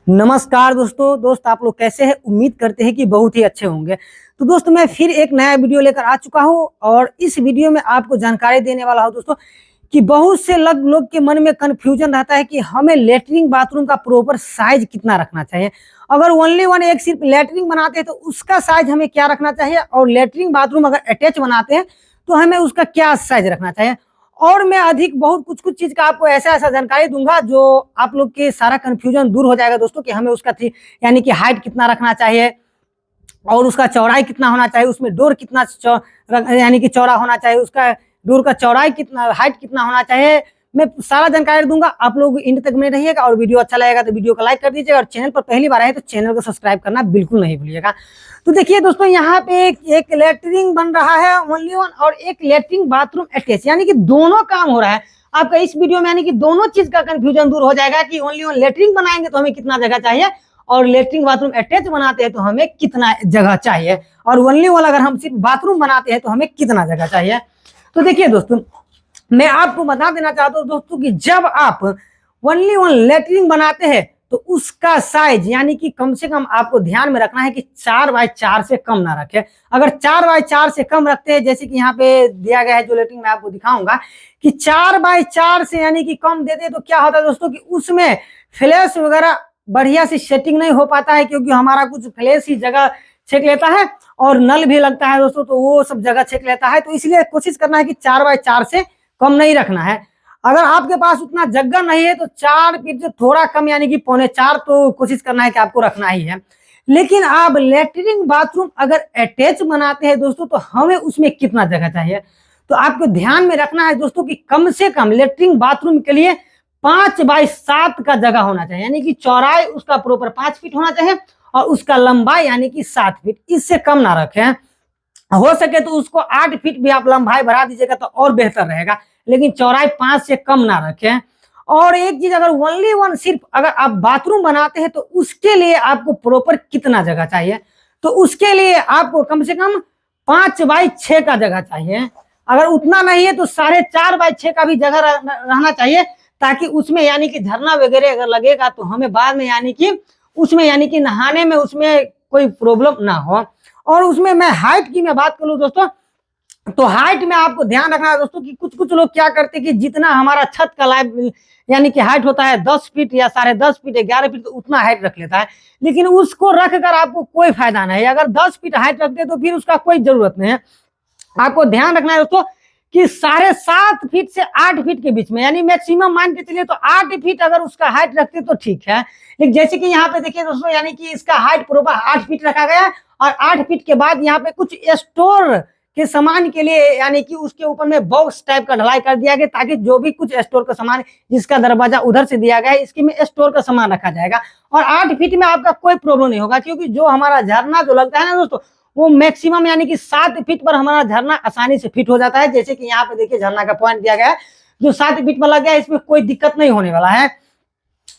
नमस्कार दोस्त आप लोग कैसे हैं। उम्मीद करते हैं कि बहुत ही अच्छे होंगे। तो दोस्तों मैं फिर एक नया वीडियो लेकर आ चुका हूं और इस वीडियो में आपको जानकारी देने वाला हूं दोस्तों कि बहुत से लोग के मन में कन्फ्यूजन रहता है कि हमें लेटरिन बाथरूम का प्रॉपर साइज कितना रखना चाहिए। अगर ओनली वन एक सिर्फ लेटरिन बनाते हैं तो उसका साइज हमें क्या रखना चाहिए, और लेटरिन बाथरूम अगर अटैच बनाते हैं तो हमें उसका क्या साइज रखना चाहिए। और मैं अधिक बहुत कुछ कुछ चीज का आपको ऐसा ऐसा जानकारी दूंगा जो आप लोग के सारा कंफ्यूजन दूर हो जाएगा दोस्तों, कि हमें उसका यानी कि हाइट कितना रखना चाहिए और उसका चौड़ाई कितना होना चाहिए, उसमें डोर कितना यानी कि चौड़ा होना चाहिए, उसका डोर का चौड़ाई कितना, हाइट कितना होना चाहिए। मैं सारा जानकारी दूंगा, आप लोग इंड तक में रहिएगा। और वीडियो अच्छा लगेगा तो वीडियो को लाइक कर दीजिएगा, और चैनल पर पहली बार आए तो चैनल को सब्सक्राइब करना बिल्कुल नहीं भूलिएगा। तो देखिए दोस्तों, यहाँ पे एक लेटरिन बन रहा है ओनली वन, और एक लेटरिन बाथरूम अटैच, यानी कि दोनों काम हो रहा है आपका इस वीडियो में। यानी कि दोनों चीज का कंफ्यूजन दूर हो जाएगा कि ओनली वन लेटरिन बनाएंगे तो हमें कितना जगह चाहिए, और लेटरिन बाथरूम अटैच बनाते हैं तो हमें कितना जगह चाहिए, और ओनली वन अगर हम सिर्फ बाथरूम बनाते हैं तो हमें कितना जगह चाहिए। तो देखिए दोस्तों, मैं आपको बता देना चाहता हूं दोस्तों कि जब आप ओनली वन लेटरिन बनाते हैं तो उसका साइज यानी कि कम से कम आपको ध्यान में रखना है कि 4x4 से कम ना रखे। अगर 4x4 से कम रखते हैं, जैसे कि यहाँ पे दिया गया है जो लेटरिन मैं आपको दिखाऊंगा कि 4x4 से यानी कि कम देते हैं, तो क्या होता है दोस्तों कि उसमें फ्लैश वगैरह बढ़िया से सेटिंग नहीं हो पाता है, क्योंकि हमारा कुछ फ्लैश ही जगह छेक लेता है और नल भी लगता है दोस्तों, तो वो सब जगह छेक लेता है। तो इसलिए कोशिश करना है कि 4x4 से कम नहीं रखना है। अगर आपके पास उतना जगह नहीं है तो 4 फीट से थोड़ा कम यानी कि 3.25 तो कोशिश करना है कि आपको रखना ही है। लेकिन आप लेटरिन बाथरूम अगर अटैच बनाते हैं दोस्तों तो हमें उसमें कितना जगह चाहिए, तो आपको ध्यान में रखना है दोस्तों कि कम से कम लेटरिन बाथरूम के लिए 5x7 का जगह होना चाहिए, यानी कि चौड़ाई उसका प्रॉपर 5 फीट होना चाहिए और उसका लंबाई यानी कि 7 फीट, इससे कम ना रखें। हो सके तो उसको 8 फीट भी आप लंबाई बढ़ा दीजिएगा तो और बेहतर रहेगा, लेकिन चौड़ाई 5 से कम ना रखें। और एक चीज, अगर ओनली वन सिर्फ अगर आप बाथरूम बनाते हैं तो उसके लिए आपको प्रॉपर कितना जगह चाहिए, तो उसके लिए आपको कम से कम 5x6 का जगह चाहिए। अगर उतना नहीं है तो 4.5x6 का भी जगह रहना चाहिए, ताकि उसमें यानी कि झरना वगैरह अगर लगेगा तो हमें बाद में यानी कि उसमें यानी कि नहाने में उसमें कोई प्रॉब्लम ना हो। और उसमें मैं हाइट की मैं बात करूं दोस्तों, तो हाइट में आपको ध्यान रखना है दोस्तों कि कुछ कुछ लोग क्या करते हैं कि जितना हमारा छत का लाइव यानी कि हाइट होता है 10 फीट या 10.5 फीट 11 फीट, तो उतना हाइट रख लेता है, लेकिन उसको रखकर आपको कोई फायदा नहीं है। अगर 10 फीट हाइट रखते तो फिर उसका कोई जरूरत नहीं है। आपको ध्यान रखना है दोस्तों कि 7.5 फीट से 8 फीट के बीच में, यानी मैक्सिमम मान के चलिए तो 8 फीट अगर उसका हाइट रखते तो ठीक है। लेकिन जैसे कि यहाँ पे देखिए दोस्तों, यानी कि इसका हाइट प्रॉपर 8 फीट रखा गया है, और 8 फीट के बाद यहाँ पे कुछ स्टोर के सामान के लिए यानी कि उसके ऊपर में बॉक्स टाइप का ढलाई कर दिया गया, ताकि जो भी कुछ स्टोर का सामान, जिसका दरवाजा उधर से दिया गया है, इसके में स्टोर का सामान रखा जाएगा। और 8 फीट में आपका कोई प्रॉब्लम नहीं होगा, क्योंकि जो हमारा झरना जो लगता है ना दोस्तों, वो मैक्सिमम यानी कि 7 फीट पर हमारा झरना आसानी से फिट हो जाता है। जैसे कि यहाँ पे देखिए झरना का पॉइंट दिया गया है जो 7 फीट पर लग गया है, इसमें कोई दिक्कत नहीं होने वाला है।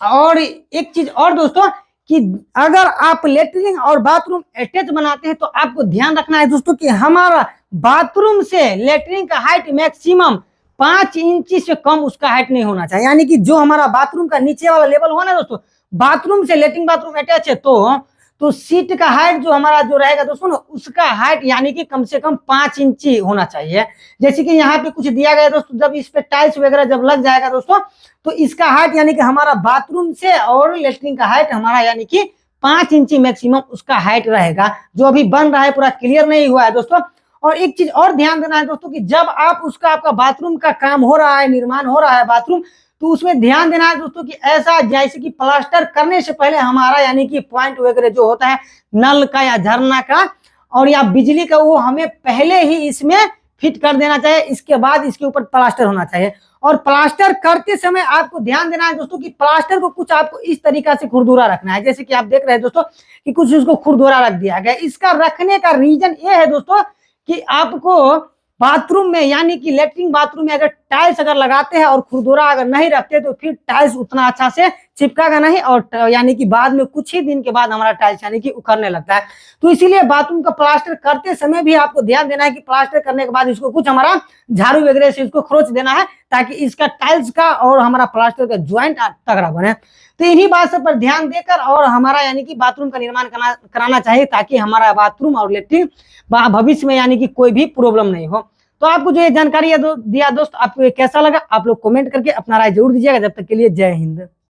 और एक चीज और दोस्तों कि अगर आप लेटरिन और बाथरूम अटैच बनाते हैं तो आपको ध्यान रखना है दोस्तों कि हमारा बाथरूम से लेटरिन का हाइट मैक्सिमम 5 इंची से कम उसका हाइट नहीं होना चाहिए। यानी कि जो हमारा बाथरूम का नीचे वाला लेवल हो ना दोस्तों, बाथरूम से लेटरिन बाथरूम अटैच है तो सीट का हाइट जो हमारा जो रहेगा दोस्तों ना, उसका हाइट यानी कि कम से कम 5 इंची होना चाहिए। जैसे कि यहाँ पे कुछ दिया गया दोस्तों, जब इस पे टाइल्स वगैरह जब लग जाएगा दोस्तों, तो इसका हाइट यानी कि हमारा बाथरूम से और लेटरिन का हाइट हमारा यानी कि 5 इंची मैक्सिमम उसका हाइट रहेगा। जो अभी बन रहा है पूरा क्लियर नहीं हुआ है दोस्तों। और एक चीज और ध्यान देना है दोस्तों कि जब आपका बाथरूम का काम हो रहा है, निर्माण हो रहा है बाथरूम, तो उसमें ध्यान देना है दोस्तों कि ऐसा जैसे कि प्लास्टर करने से पहले हमारा यानी कि पॉइंट वगैरह जो होता है नल का या झरना का और या बिजली का, वो हमें पहले ही इसमें फिट कर देना चाहिए। इसके बाद इसके ऊपर प्लास्टर होना चाहिए। और प्लास्टर करते समय आपको ध्यान देना है दोस्तों कि प्लास्टर को कुछ आपको इस तरीका से खुरदुरा रखना है। जैसे कि आप देख रहे हैं दोस्तों कि कुछ उसको खुरदुरा रख दिया गया। इसका रखने का रीजन ये है दोस्तों कि आपको बाथरूम में यानी कि लेटरिन बाथरूम में अगर टाइल्स अगर लगाते हैं और खुरदुरा अगर नहीं रखते तो फिर टाइल्स उतना अच्छा से चिपकागा नहीं, और यानी कि बाद में कुछ ही दिन के बाद हमारा टाइल्स यानी कि उखड़ने लगता है। तो इसीलिए बाथरूम का प्लास्टर करते समय भी आपको ध्यान देना है कि प्लास्टर करने के बाद इसको कुछ हमारा झाड़ू वगैरह से इसको खरोच देना है, ताकि इसका टाइल्स का और हमारा प्लास्टर का ज्वाइंट तगड़ा बने। तो इन्हीं बात सब पर ध्यान देकर और हमारा यानी कि बाथरूम का निर्माण कराना चाहिए, ताकि हमारा बाथरूम और लेट्रिन भविष्य में यानी कि कोई भी प्रॉब्लम नहीं हो। तो आपको जो ये जानकारी दिया दोस्त, आपको ये कैसा लगा, आप लोग कमेंट करके अपना राय जरूर दीजिएगा। जब तक के लिए जय हिंद।